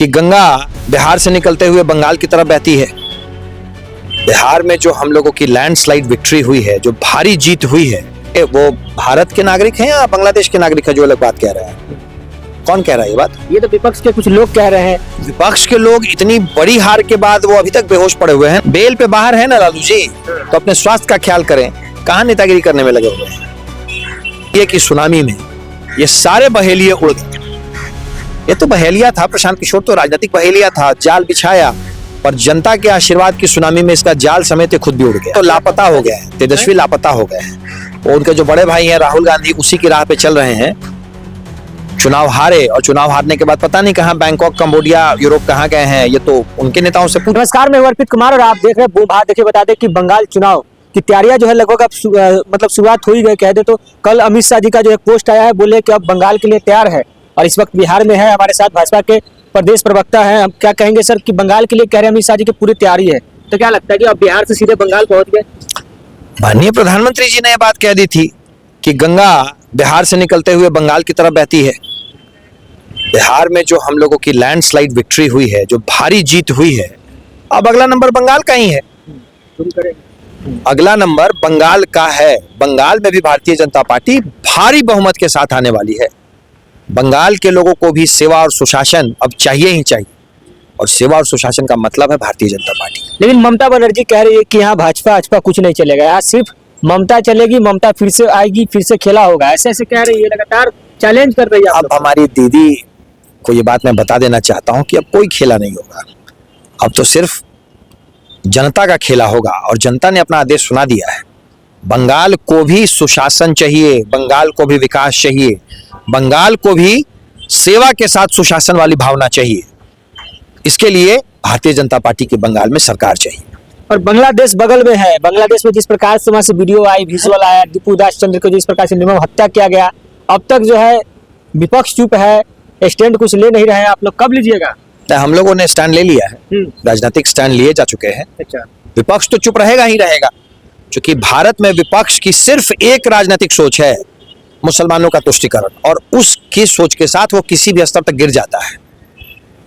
कि गंगा बिहार से निकलते हुए बंगाल की तरफ बहती है। बिहार में जो हम लोगों की लैंडस्लाइड विक्ट्री हुई है, जो भारी जीत हुई है, वो भारत के नागरिक हैं या बांग्लादेश के नागरिक है? जो अलग बात कह रहे हैं। कौन कह रहा है ये बात? ये तो विपक्ष के कुछ लोग कह रहे हैं। विपक्ष के लोग इतनी बड़ी हार के बाद वो अभी तक बेहोश पड़े हुए हैं। बेल पे बाहर है ना लालू जी, तो अपने स्वास्थ्य का ख्याल करें। कहां नेतागिरी करने में लगे हुए हैं। ये कि सुनामी में ये सारे बहेलिये उड़ गए। ये तो बहेलिया था, प्रशांत किशोर तो राजनीतिक बहेलिया था, जाल बिछाया, पर जनता के आशीर्वाद की सुनामी में इसका जाल समेत खुद भी उड़ गया। तो लापता हो गया है, तेजस्वी लापता हो गए हैं। और उनके जो बड़े भाई हैं राहुल गांधी उसी की राह पे चल रहे हैं। चुनाव हारे और चुनाव हारने के बाद पता नहीं कहां, बैंकॉक, कंबोडिया, यूरोप कहां गए हैं। ये तो उनके नेताओं से पूछ। नमस्कार, मैं अर्पित कुमार और आप देख रहे हैं बूम भारत। देखिए, बता दें कि बंगाल चुनाव की तैयारियां जो है लगभग अब मतलब शुरुआत हो ही गई कह दे तो। कल अमित शाह जी का जो एक पोस्ट आया है, बोले कि अब बंगाल के लिए तैयार है और इस वक्त बिहार में है। हमारे साथ भाजपा के प्रदेश प्रवक्ता हैं। हम क्या कहेंगे सर कि बंगाल के लिए कह रहे हैं अमित शाह जी की पूरी तैयारी है, तो क्या लगता है कि अब बिहार से सीधे बंगाल पहुंच गए? माननीय प्रधानमंत्री जी ने यह बात कह दी थी कि गंगा बिहार से निकलते हुए बंगाल की तरफ बहती है। बिहार में जो हम लोगों की लैंडस्लाइड विक्ट्री हुई है, जो भारी जीत हुई है, अब अगला नंबर बंगाल का ही है। अगला नंबर बंगाल का है। बंगाल में भी भारतीय जनता पार्टी भारी बहुमत के साथ आने वाली है। बंगाल के लोगों को भी सेवा और सुशासन अब चाहिए ही चाहिए, और सेवा और सुशासन का मतलब है भारतीय जनता पार्टी। लेकिन ममता बनर्जी कह रही है कि यहाँ भाजपा कुछ नहीं चलेगा, यहाँ सिर्फ ममता चलेगी, ममता फिर से आएगी, फिर से खेला होगा, ऐसे ऐसे कह रही है, लगातार चैलेंज कर रही है। अब हमारी दीदी को ये बात मैं बता देना चाहता हूं कि अब कोई खेला नहीं होगा। अब तो सिर्फ जनता का खेला होगा, और जनता ने अपना आदेश सुना दिया है। बंगाल को भी सुशासन चाहिए, बंगाल को भी विकास चाहिए, बंगाल को भी सेवा के साथ सुशासन वाली भावना चाहिए। इसके लिए भारतीय जनता पार्टी की बंगाल में सरकार चाहिए। और बांग्लादेश बगल में है। बांग्लादेश में जिस प्रकार से वहां से वीडियो आई, विजुअल आया, दीपू दास चंद्र को जिस प्रकार से निर्मम हत्या किया गया, अब तक जो है विपक्ष चुप है, स्टैंड कुछ ले नहीं रहे हैं। आप लोग कब लीजिएगा? हम लोगों ने स्टैंड ले लिया है, राजनीतिक स्टैंड लिए जा चुके हैं। अच्छा, विपक्ष तो चुप रहेगा ही रहेगा, क्योंकि भारत में विपक्ष की सिर्फ एक राजनीतिक सोच है, मुसलमानों का तुष्टीकरण, और उसकी सोच के साथ वो किसी भी स्तर तक गिर जाता है।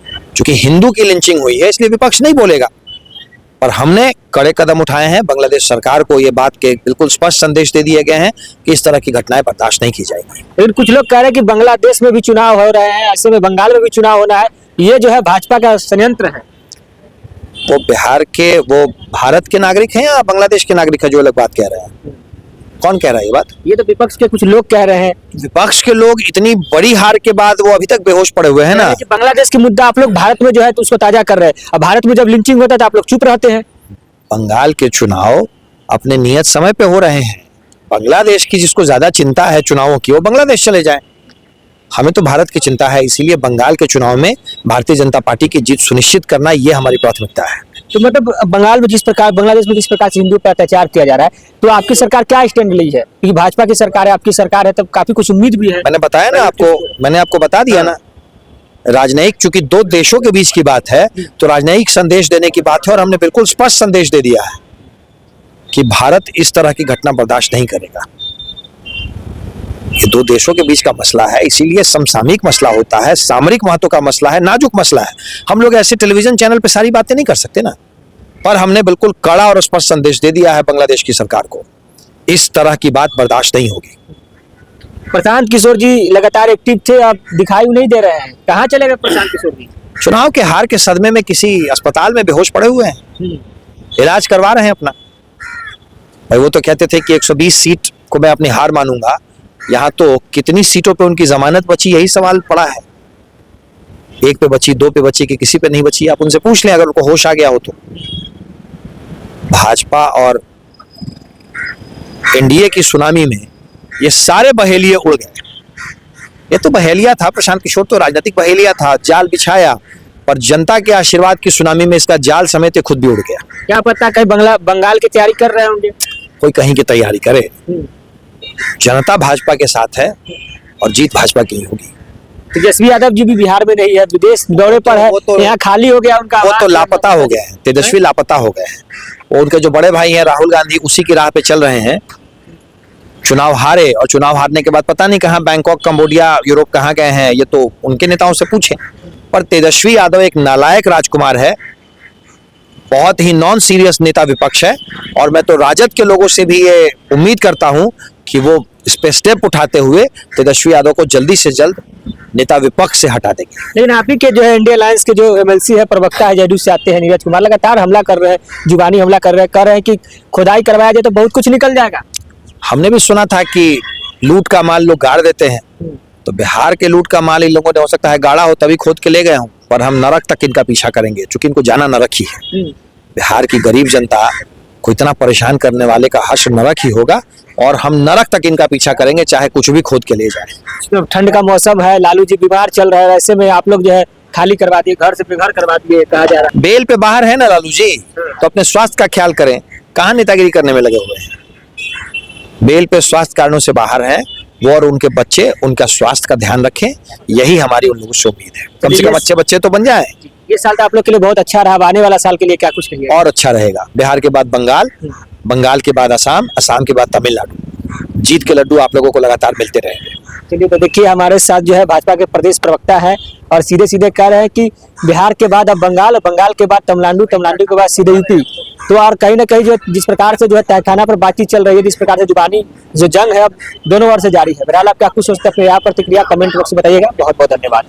क्योंकि हिंदू की लिंचिंग हुई है, इसलिए विपक्ष नहीं बोलेगा। और हमने कड़े कदम उठाए हैं। बांग्लादेश सरकार को ये बात के बिल्कुल स्पष्ट संदेश दे दिए गए हैं कि इस तरह की घटनाएं बर्दाश्त नहीं की जाएगी। लेकिन कुछ लोग कह रहे हैं कि बांग्लादेश में भी चुनाव हो रहे हैं, ऐसे में बंगाल में भी चुनाव होना है, ये जो है भाजपा का षड्यंत्र है। वो बिहार के, वो भारत के नागरिक हैं या बांग्लादेश के नागरिक है? जो अलग बात कह रहे हैं। कौन कह रहा है ये बात? ये तो विपक्ष के कुछ लोग कह रहे हैं। विपक्ष के लोग इतनी बड़ी हार के बाद वो अभी तक बेहोश पड़े हुए हैं ना। बांग्लादेश की मुद्दा आप लोग भारत में जो है तो उसको ताजा कर रहे हैं। अब भारत में जब लिंचिंग होता है तो आप लोग चुप रहते हैं। बंगाल के चुनाव अपने नियत समय पे हो रहे हैं। बांग्लादेश की जिसको ज्यादा चिंता है चुनावों की, वो बांग्लादेश चले जाए। हमें तो भारत की चिंता है, इसीलिए बंगाल के चुनाव में भारतीय जनता पार्टी की जीत सुनिश्चित करना ये हमारी प्राथमिकता है। तो मतलब बंगाल में जिस प्रकार, बांग्लादेश में जिस प्रकार से हिंदुओं पर अत्याचार किया जा रहा है, तो आपकी सरकार क्या स्टैंड ली है? क्योंकि भाजपा की सरकार है, आपकी सरकार है, तब काफी कुछ उम्मीद भी है। मैंने बताया ना आपको, मैंने आपको बता दिया ना। राजनयिक, चूंकि दो देशों के बीच की बात है, तो राजनयिक संदेश देने की बात है, और हमने बिल्कुल स्पष्ट संदेश दे दिया है कि भारत इस तरह की घटना बर्दाश्त नहीं करेगा। ये दो देशों के बीच का मसला है, इसीलिए समसामयिक मसला होता है, सामरिक महत्व का मसला है, नाजुक मसला है। हम लोग ऐसे टेलीविजन चैनल पे सारी बातें नहीं कर सकते ना। पर हमने बिल्कुल कड़ा और स्पष्ट संदेश दे दिया है बांग्लादेश की सरकार को, इस तरह की बात बर्दाश्त नहीं होगी। प्रशांत किशोर जी लगातार एक्टिव थे, अब दिखाई नहीं दे रहे हैं, कहाँ चले गए प्रशांत किशोर जी? चुनाव के हार के सदमे में किसी अस्पताल में बेहोश पड़े हुए हैं, इलाज करवा रहे हैं अपना। भाई वो तो कहते थे कि 120 सीट को मैं अपनी हार मानूंगा, यहाँ तो कितनी सीटों पे उनकी जमानत बची, यही सवाल पड़ा है। 1 पे बची, 2 पे बची, कि किसी पे नहीं बची। आप उनसे पूछ लें अगर उनको होश आ गया हो तो। भाजपा और एनडीए की सुनामी में ये सारे बहेलिये उड़ गए। ये तो बहेलिया था, प्रशांत किशोर तो राजनीतिक बहेलिया था, जाल बिछाया, पर जनता के आशीर्वाद की सुनामी में इसका जाल समेत खुद भी उड़ गया। क्या पता कहीं बंगाल की तैयारी कर रहे होंगे। कोई कहीं की तैयारी करे, जनता भाजपा के साथ है और जीत भाजपा की ही होगी। तेजस्वी यादव जी भी बिहार में नहीं है, विदेश दौरे पर है, यहाँ खाली हो गया उनका। वो तो लापता हो गए हैं, तेजस्वी लापता हो गए हैं। और उनके जो बड़े भाई हैं राहुल गांधी उसी की राह पे चल रहे हैं। चुनाव हारे और चुनाव हारने के बाद पता नहीं कहां, बैंकॉक, कंबोडिया, यूरोप कहां गए हैं। ये तो उनके नेताओं से पूछें। पर तेजस्वी यादव एक नालायक राजकुमार है, बहुत ही नॉन सीरियस नेता विपक्ष है। और मैं तो राजद के लोगों से भी ये उम्मीद करता हूं कि वो इस पे स्टेप उठाते हुए तेजस्वी यादव को जल्दी से जल्द नेता विपक्ष से हटा देंगे। लेकिन आप ही के जो है इंडिया अलायंस के जो एमएलसी है, प्रवक्ता है, जदयू से आते हैं, नीरज कुमार, लगातार हमला कर रहे हैं, जुबानी हमला कर रहे हैं, कह रहे हैं कि खुदाई करवाया जाए तो बहुत कुछ निकल जाएगा। हमने भी सुना था कि लूट का माल लोग गाड़ देते हैं, तो बिहार के लूट का माल इन लोगों ने हो सकता है गाड़ा हो तभी खोद के ले गए हों, पर हम नरक तक इनका पीछा करेंगे, क्योंकि इनको जाना नरक ही है। बिहार की गरीब जनता को इतना परेशान करने वाले का हश्र नरक ही होगा, और हम नरक तक इनका पीछा करेंगे, चाहे कुछ भी खोद के ले जाए। तो ठंड का मौसम है, लालू जी बीमार चल रहे हैं, ऐसे में आप लोग जो है खाली करवा दिए, घर से बेघर करवा दिए, कहा जा रहा है। बेल पे बाहर है ना लालू जी, तो अपने स्वास्थ्य का ख्याल करें, कहाँ नेतागिरी करने में लगे हुए हैं। बेल पे स्वास्थ्य कारणों से बाहर हैं वो, और उनके बच्चे उनका स्वास्थ्य का ध्यान रखें, यही हमारी उन लोगों से उम्मीद है। कम से कम अच्छे बच्चे तो बन जाएं। ये साल तो आप लोग के लिए बहुत अच्छा रहा, अब आने वाला साल के लिए क्या कुछ करिए? और अच्छा रहेगा। बिहार के बाद बंगाल, बंगाल के बाद असम, असम के बाद तमिलनाडु, जीत के लड्डू आप लोगों को लगातार मिलते रहेंगे। चलिए, तो देखिए हमारे साथ जो है भाजपा के प्रदेश प्रवक्ता है, और सीधे सीधे कह रहे हैं कि बिहार के बाद अब बंगाल, बंगाल के बाद तमिलनाडु, तमिलनाडु के बाद सीधे यूपी। तो और कहीं ना कहीं जो जिस प्रकार से जो है तहखाना पर बातचीत चल रही है, जिस प्रकार से जुबानी जो जंग है अब दोनों ओर से जारी है। बहरहाल आप क्या कुछ सोचते हैं, यहाँ प्रतिक्रिया कमेंट बॉक्स में बताइएगा। बहुत बहुत धन्यवाद।